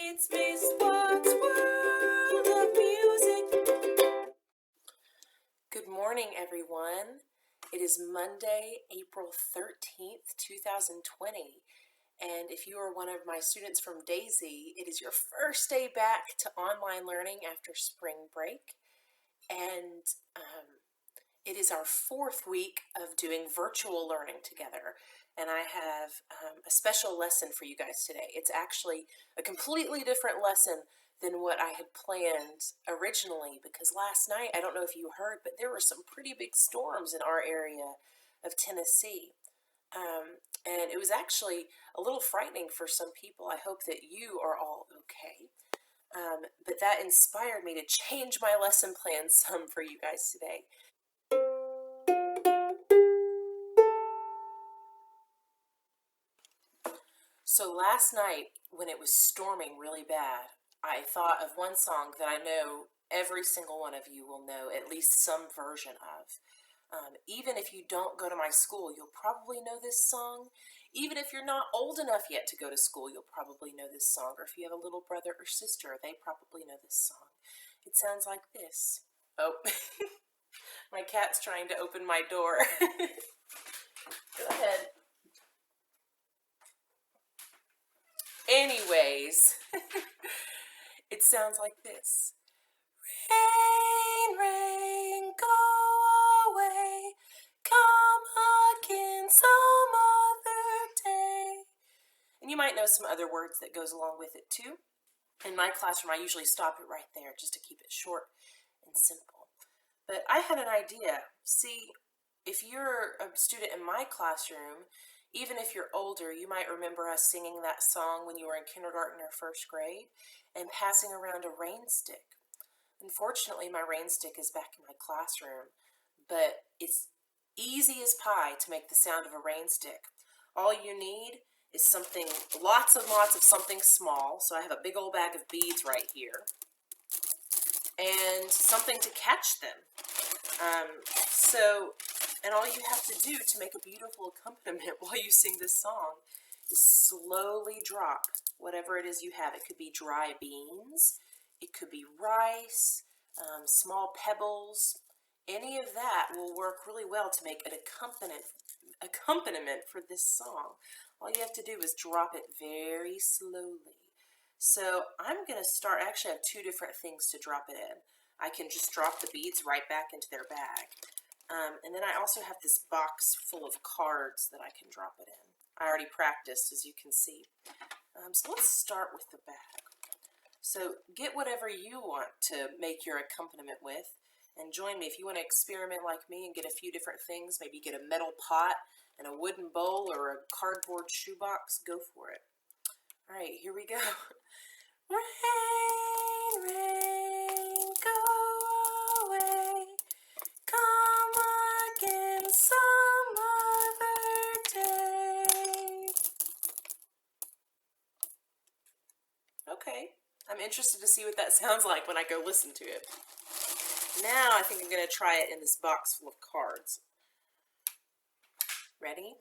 It's Miss Watts' World of Music. Good morning, everyone. It is Monday, April 13th, 2020. And if you are one of my students from Daisy, it is your first day back to online learning after spring break. And it is our fourth week of doing virtual learning together. And I have a special lesson for you guys today. It's actually a completely different lesson than what I had planned originally, because last night, I don't know if you heard, but there were some pretty big storms in our area of Tennessee. And it was actually a little frightening for some people. I hope that you are all okay. But that inspired me to change my lesson plan some for you guys today. So last night, when it was storming really bad, I thought of one song that I know every single one of you will know at least some version of. Even if you don't go to my school, you'll probably know this song. Even if you're not old enough yet to go to school, you'll probably know this song. Or if you have a little brother or sister, they probably know this song. It sounds like this. Oh, my cat's trying to open my door. Go ahead. Anyways, it sounds like this. Rain, rain, go away, come again some other day. And you might know some other words that goes along with it too. In my classroom, I usually stop it right there just to keep it short and simple. But I had an idea. See, if you're a student in my classroom, even if you're older, you might remember us singing that song when you were in kindergarten or first grade and passing around a rain stick. Unfortunately, my rain stick is back in my classroom, but it's easy as pie to make the sound of a rain stick. All you need is something, lots and lots of something small. So I have a big old bag of beads right here and something to catch them. And all you have to do to make a beautiful accompaniment while you sing this song is slowly drop whatever it is you have. It could be dry beans, it could be rice, small pebbles. Any of that will work really well to make an accompaniment for this song. All you have to do is drop it very slowly. So I'm going to start, actually I have two different things to drop it in. I can just drop the beads right back into their bag. And then I also have this box full of cards that I can drop it in. I already practiced, as you can see. So let's start with the bag. So get whatever you want to make your accompaniment with, and join me if you want to experiment like me and get a few different things. Maybe get a metal pot and a wooden bowl or a cardboard shoebox. Go for it. All right, here we go. Rain, rain, go away, come again some other day. Okay, I'm interested to see what that sounds like when I go listen to it. Now I think I'm going to try it in this box full of cards. Ready?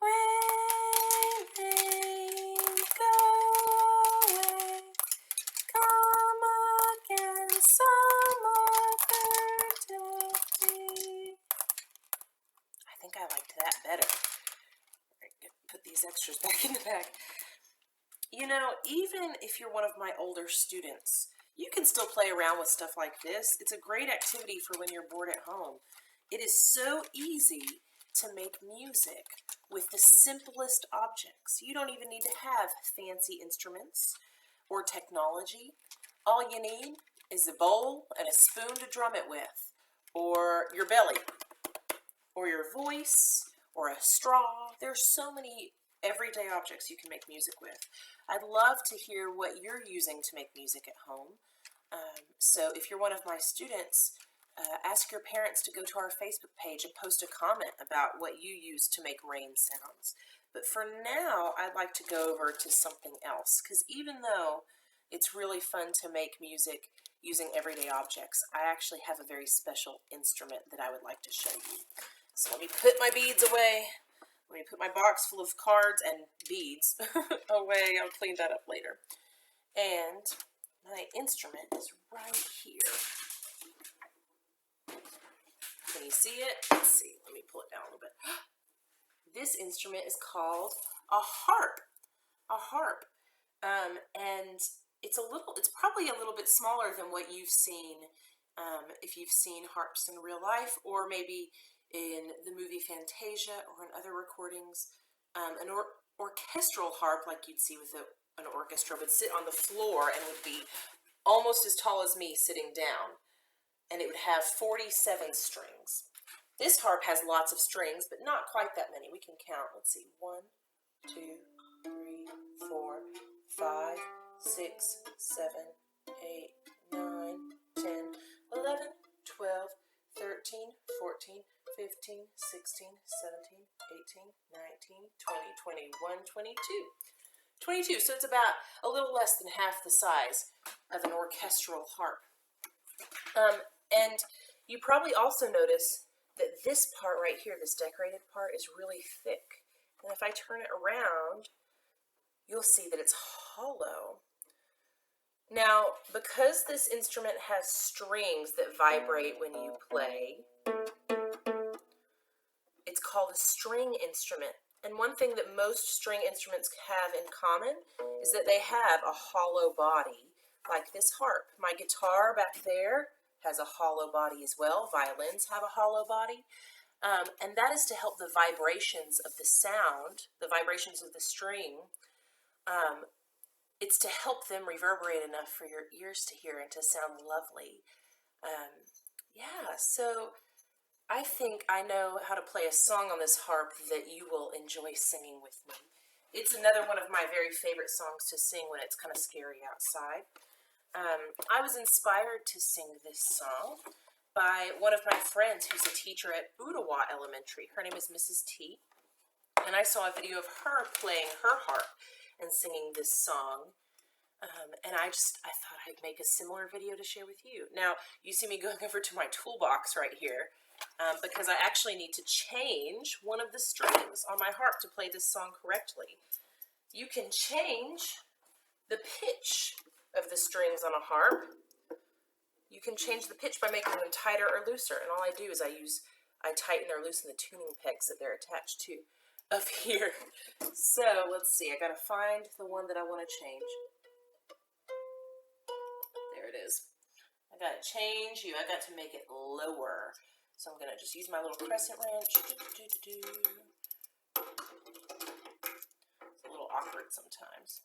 Rain, rain, go away, come again some other day. I think I liked that better. Put these extras back in the bag. You know, even if you're one of my older students, you can still play around with stuff like this. It's a great activity for when you're bored at home. It is so easy to make music with the simplest objects. You don't even need to have fancy instruments or technology. All you need is a bowl and a spoon to drum it with, or your belly, or your voice, or a straw. There's so many everyday objects you can make music with. I'd love to hear what you're using to make music at home. So if you're one of my students, ask your parents to go to our Facebook page and post a comment about what you use to make rain sounds. But for now, I'd like to go over to something else, because even though it's really fun to make music using everyday objects, I actually have a very special instrument that I would like to show you. So let me put my beads away. Let me put my box full of cards and beads away. I'll clean that up later. And my instrument is right here. Can you see it? Let's see. Let me pull it down a little bit. This instrument is called a harp. A harp. And it's probably a little bit smaller than what you've seen if you've seen harps in real life, or maybe in the movie Fantasia or in other recordings. An orchestral harp, like you'd see with an orchestra, would sit on the floor and would be almost as tall as me sitting down, and it would have 47 strings. This harp has lots of strings, but not quite that many. We can count. Let's see. 1, 2, 3, 4, 5, 6, 7, 8, 9, 10, 11, 12, 13, 14, 15, 16, 17, 18, 19, 20, 21, 22. 22, so it's about a little less than half the size of an orchestral harp. And you probably also notice that this part right here, this decorated part, is really thick. And if I turn it around, you'll see that it's hollow. Now, because this instrument has strings that vibrate when you play, it's called a string instrument. And one thing that most string instruments have in common is that they have a hollow body, like this harp. My guitar back there has a hollow body as well. Violins have a hollow body. And that is to help the vibrations of the sound, the vibrations of the string, it's to help them reverberate enough for your ears to hear and to sound lovely. Yeah, so I think I know how to play a song on this harp that you will enjoy singing with me. It's another one of my very favorite songs to sing when it's kind of scary outside. I was inspired to sing this song by one of my friends who's a teacher at Ottawa Elementary. Her name is Mrs. T. And I saw a video of her playing her harp and singing this song. And I thought I'd make a similar video to share with you. Now, you see me going over to my toolbox right here because I actually need to change one of the strings on my harp to play this song correctly. You can change the pitch of the strings on a harp. You can change the pitch by making them tighter or looser. And all I do is I tighten or loosen the tuning pegs that they're attached to up here. So let's see, I gotta find the one that I want to change. There it is. I gotta change you. I got to make it lower. So I'm gonna just use my little crescent wrench. It's a little awkward sometimes.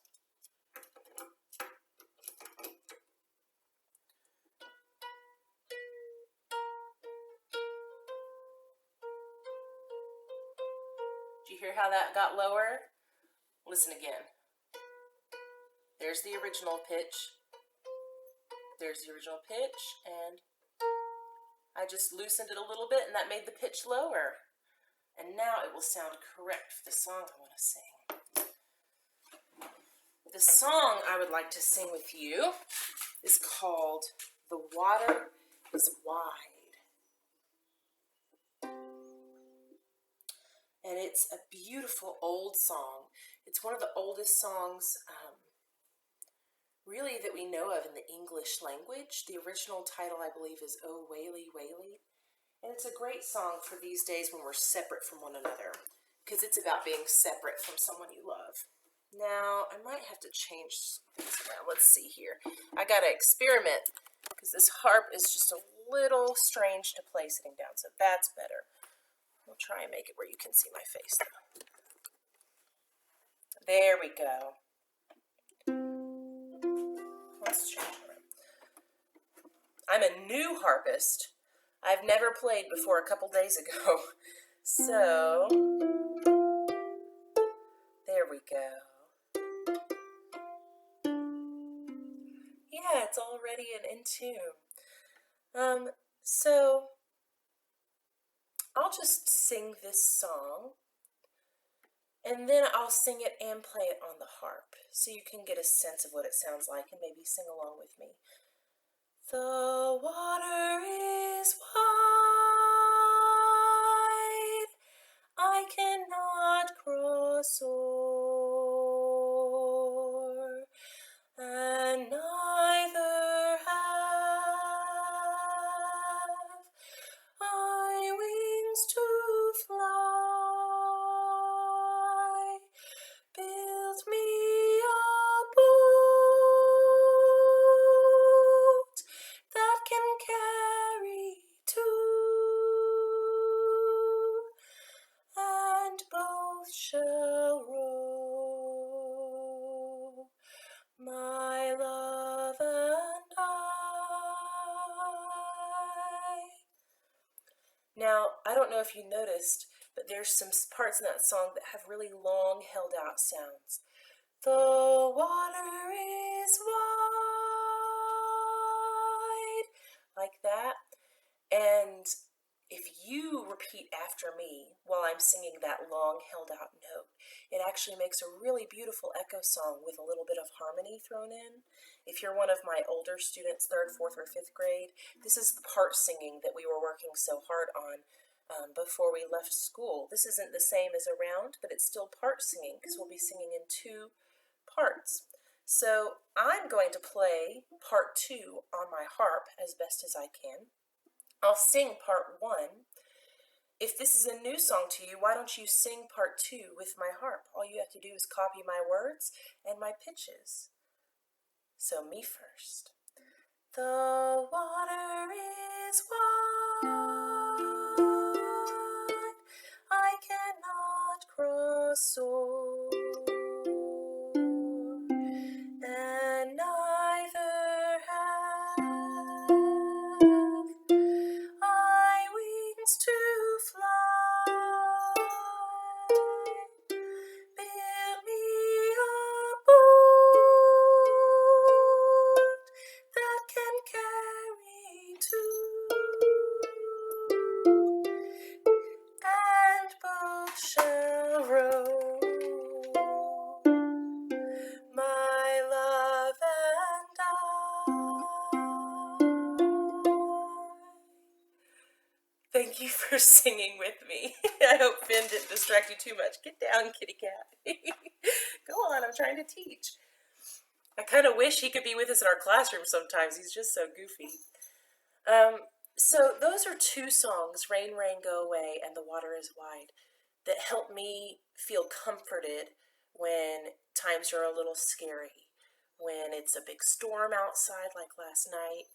Did you hear how that got lower? Listen again. There's the original pitch. There's the original pitch, and I just loosened it a little bit, and that made the pitch lower. And now it will sound correct for the song I want to sing. The song I would like to sing with you is called "The Water is Wide." And it's a beautiful old song. It's one of the oldest songs really that we know of in the English language. The original title, I believe, is "Oh Waly Waly." And it's a great song for these days when we're separate from one another, because it's about being separate from someone you love. Now, I might have to change this around. Let's see here. I got to experiment, because this harp is just a little strange to play sitting down, so that's better. We'll try and make it where you can see my face now. There we go. Let's change it around. I'm a new harpist. I've never played before a couple days ago. So, there we go. Yeah, it's already in tune. So, I'll just sing this song, and then I'll sing it and play it on the harp, so you can get a sense of what it sounds like and maybe sing along with me. The water is wide, I cannot cross o'er, don't know if you noticed, but there's some parts in that song that have really long held out sounds. The water is wide, like that. And if you repeat after me while I'm singing that long held out note, it actually makes a really beautiful echo song with a little bit of harmony thrown in. If you're one of my older students, 3rd, 4th, or 5th grade, this is the part singing that we were working so hard on before we left school. This isn't the same as a round, but it's still part singing because we'll be singing in 2 parts. So I'm going to play part 2 on my harp as best as I can. I'll sing part 1. If this is a new song to you, why don't you sing part 2 with my harp? All you have to do is copy my words and my pitches. So me first. The water is wide, I cannot cross o'er, and neither have I wings to fly. Build me a boat that can carry 2, and both shall row, my love and I. Thank you for singing with me. I hope Finn didn't distract you too much. Get down, kitty cat. Go on, I'm trying to teach. I kind of wish he could be with us in our classroom sometimes. He's just so goofy. So those are 2 songs, Rain, Rain, Go Away, and The Water is Wide, that help me feel comforted when times are a little scary, when it's a big storm outside like last night,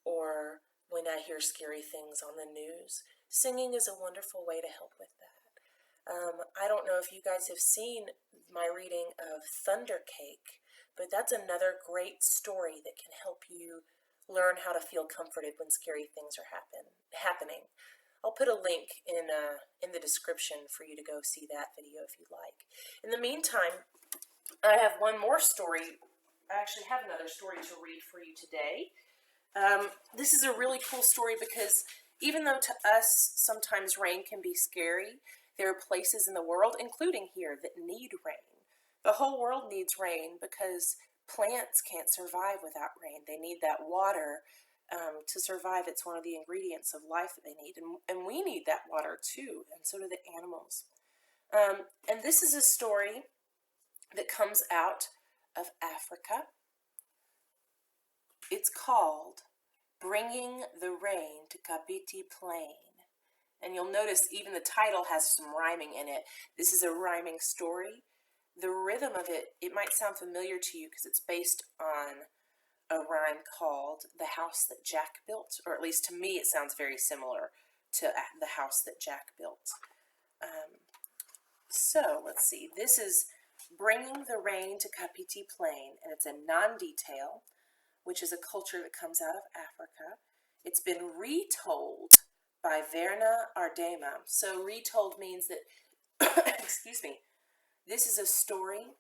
or when I hear scary things on the news. Singing is a wonderful way to help with that. I don't know if you guys have seen my reading of Thunder Cake, but that's another great story that can help you learn how to feel comforted when scary things are happening. I'll put a link in the description for you to go see that video if you'd like. In the meantime, I have one more story. I actually have another story to read for you today. This is a really cool story because even though to us sometimes rain can be scary, there are places in the world, including here, that need rain. The whole world needs rain because plants can't survive without rain. They need that water to survive. It's one of the ingredients of life that they need. And we need that water too, and so do the animals. And this is a story that comes out of Africa. It's called Bringing the Rain to Kapiti Plane. And you'll notice even the title has some rhyming in it. This is a rhyming story. The rhythm of it, it might sound familiar to you because it's based on a rhyme called The House That Jack Built, or at least to me it sounds very similar to The House That Jack Built. So let's see, this is Bringing the Rain to Kapiti Plane, and it's a non-detail, which is a culture that comes out of Africa. It's been retold by Verna Ardema. So retold means that, excuse me, this is a story,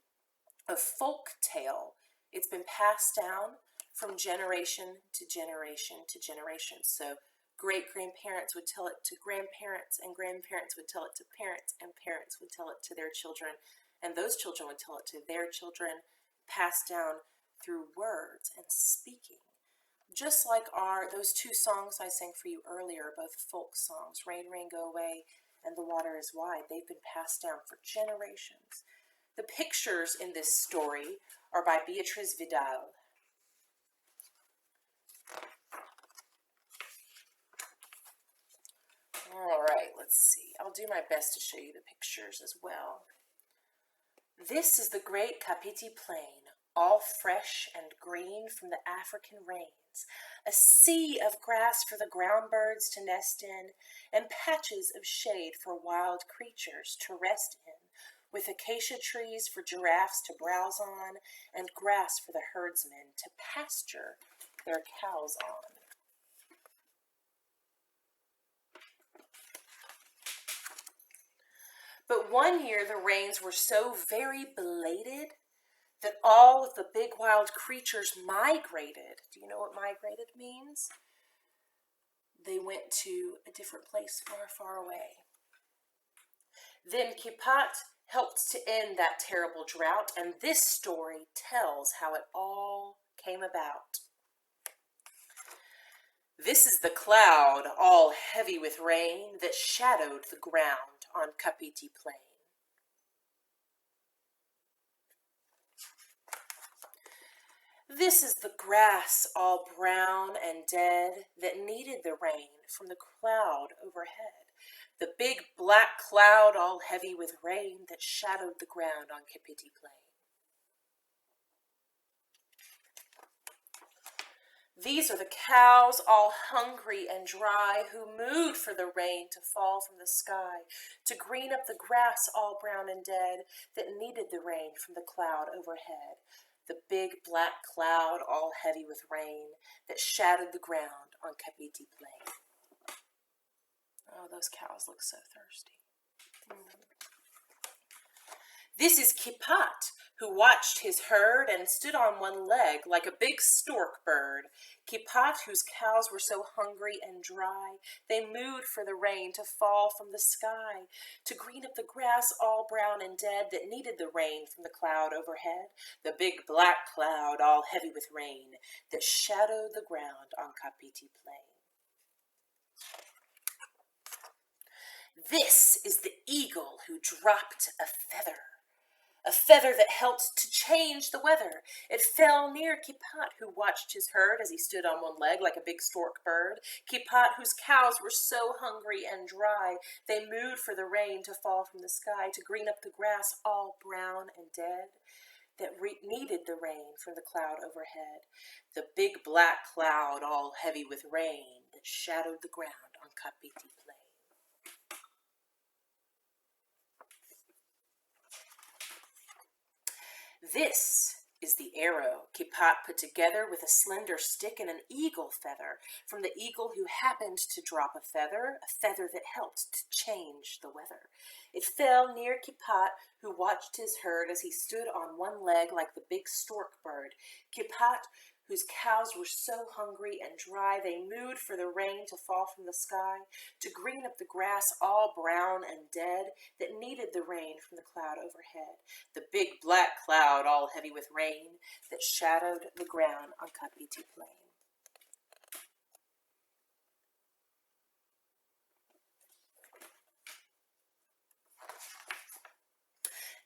a folk tale. It's been passed down from generation to generation to generation. So great-grandparents would tell it to grandparents, and grandparents would tell it to parents, and parents would tell it to their children, and those children would tell it to their children, passed down through words and speaking. Just like those 2 songs I sang for you earlier, both folk songs, Rain, Rain, Go Away, and The Water is Wide, they've been passed down for generations. The pictures in this story are by Beatrice Vidal. All right, let's see. I'll do my best to show you the pictures as well. This is the great Kapiti Plane, all fresh and green from the African rains, a sea of grass for the ground birds to nest in, and patches of shade for wild creatures to rest in, with acacia trees for giraffes to browse on, and grass for the herdsmen to pasture their cows on. But one year the rains were so very belated that all of the big wild creatures migrated. Do you know what migrated means? They went to a different place far, far away. Then Kapiti helped to end that terrible drought, and this story tells how it all came about. This is the cloud, all heavy with rain, that shadowed the ground on Kapiti Plane. This is the grass, all brown and dead, that needed the rain from the cloud overhead. The big black cloud, all heavy with rain, that shadowed the ground on Kapiti Plane. These are the cows, all hungry and dry, who mooed for the rain to fall from the sky, to green up the grass, all brown and dead, that needed the rain from the cloud overhead. The big black cloud, all heavy with rain, that shadowed the ground on Kapiti Plane. Oh, those cows look so thirsty. This is Kapiti, who watched his herd and stood on one leg like a big stork bird. Kapiti, whose cows were so hungry and dry, they mooed for the rain to fall from the sky, to green up the grass all brown and dead that needed the rain from the cloud overhead, the big black cloud all heavy with rain that shadowed the ground on Kapiti Plane. This is the eagle who dropped a feather that helped to change the weather. It fell near Kapiti, who watched his herd as he stood on one leg like a big stork bird. Kapiti, whose cows were so hungry and dry, they mooed for the rain to fall from the sky, to green up the grass all brown and dead, that needed the rain from the cloud overhead. The big black cloud, all heavy with rain, that shadowed the ground on Kapiti Plane. This is the arrow Kapiti put together with a slender stick and an eagle feather, from the eagle who happened to drop a feather that helped to change the weather. It fell near Kapiti, who watched his herd as he stood on one leg like the big stork bird. Kapiti, whose cows were so hungry and dry, they mooed for the rain to fall from the sky, to green up the grass all brown and dead, that needed the rain from the cloud overhead, the big black cloud all heavy with rain, that shadowed the ground on Kapiti Plane.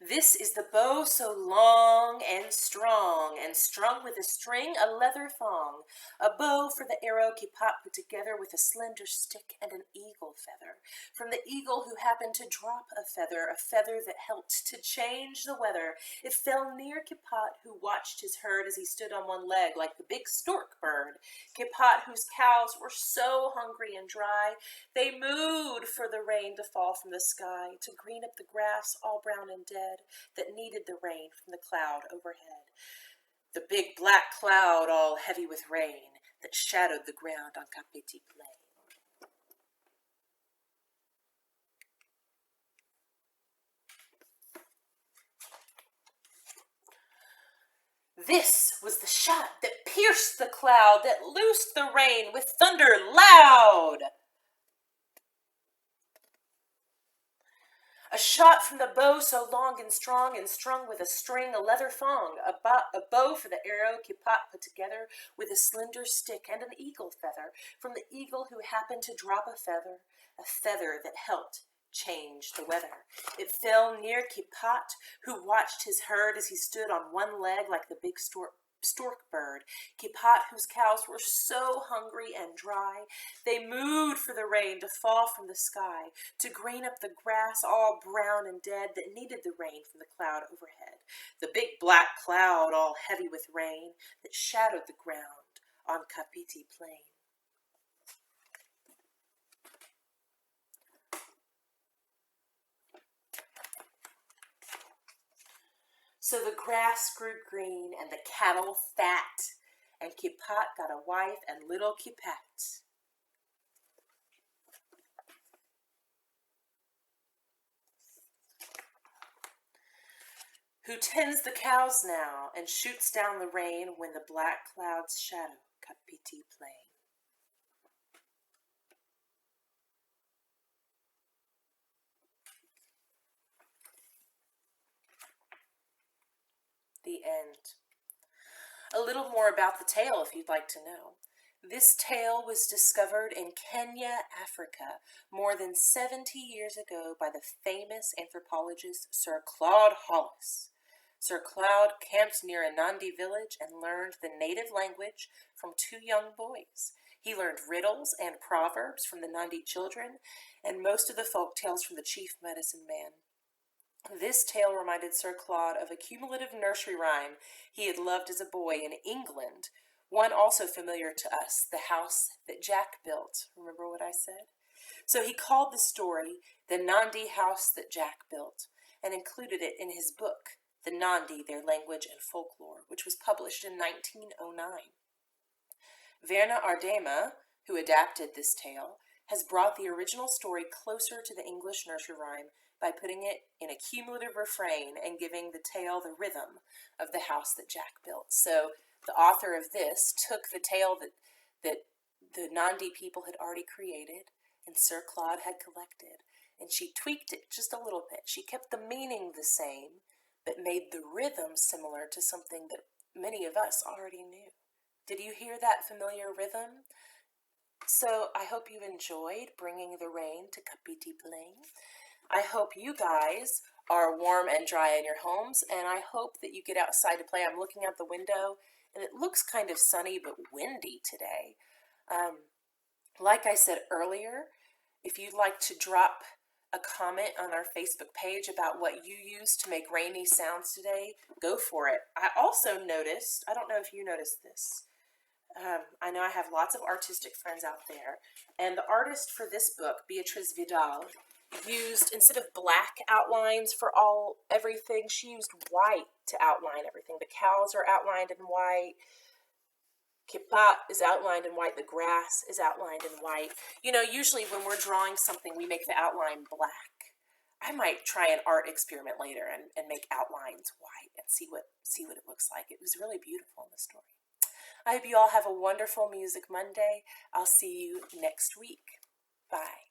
This is the bow so long and strong, and strung with a string, a leather thong, a bow for the arrow Kapiti put together with a slender stick and an eagle feather, from the eagle who happened to drop a feather that helped to change the weather. It fell near Kapiti, who watched his herd as he stood on one leg like the big stork bird. Kapiti, whose cows were so hungry and dry, they mooed for the rain to fall from the sky, to green up the grass all brown and dead, that needed the rain from the cloud overhead. The big black cloud all heavy with rain that shadowed the ground on Kapiti Plane. This was the shot that pierced the cloud, that loosed the rain with thunder loud. A shot from the bow so long and strong, and strung with a string, a leather thong, a bow for the arrow Kapiti put together with a slender stick and an eagle feather, from the eagle who happened to drop a feather that helped change the weather. It fell near Kapiti, who watched his herd as he stood on one leg like the big stork bird. Kapiti, whose cows were so hungry and dry, they mooed for the rain to fall from the sky, to green up the grass all brown and dead that needed the rain from the cloud overhead, the big black cloud all heavy with rain that shadowed the ground on Kapiti Plane. So the grass grew green and the cattle fat, and Kapiti got a wife and little Kapiti. Who tends the cows now and shoots down the rain when the black clouds shadow Kapiti Plane. The end. A little more about the tale if you'd like to know. This tale was discovered in Kenya, Africa, more than 70 years ago by the famous anthropologist Sir Claude Hollis. Sir Claude camped near a Nandi village and learned the native language from two young boys. He learned riddles and proverbs from the Nandi children and most of the folk tales from the chief medicine man. This tale reminded Sir Claude of a cumulative nursery rhyme he had loved as a boy in England, one also familiar to us, the house that Jack built. Remember what I said? So he called the story The Nandi House That Jack Built and included it in his book, The Nandi, Their Language and Folklore, which was published in 1909. Verna Ardema, who adapted this tale, has brought the original story closer to the English nursery rhyme by putting it in a cumulative refrain and giving the tale the rhythm of the house that Jack built. So the author of this took the tale that the Nandi people had already created and Sir Claude had collected, and she tweaked it just a little bit. She kept the meaning the same, but made the rhythm similar to something that many of us already knew. Did you hear that familiar rhythm? So I hope you enjoyed bringing the rain to Kapiti Plane. I hope you guys are warm and dry in your homes, and I hope that you get outside to play. I'm looking out the window, and it looks kind of sunny but windy today. Like I said earlier, if you'd like to drop a comment on our Facebook page about what you use to make rainy sounds today, go for it. I also noticed, I don't know if you noticed this, I know I have lots of artistic friends out there, and the artist for this book, Beatriz Vidal, used, instead of black outlines for everything, she used white to outline everything. The cows are outlined in white, Kipat is outlined in white, the grass is outlined in white. You know, usually when we're drawing something, we make the outline black. I might try an art experiment later and make outlines white and see what it looks like. It was really beautiful in the story. I hope you all have a wonderful Music Monday. I'll see you next week. Bye.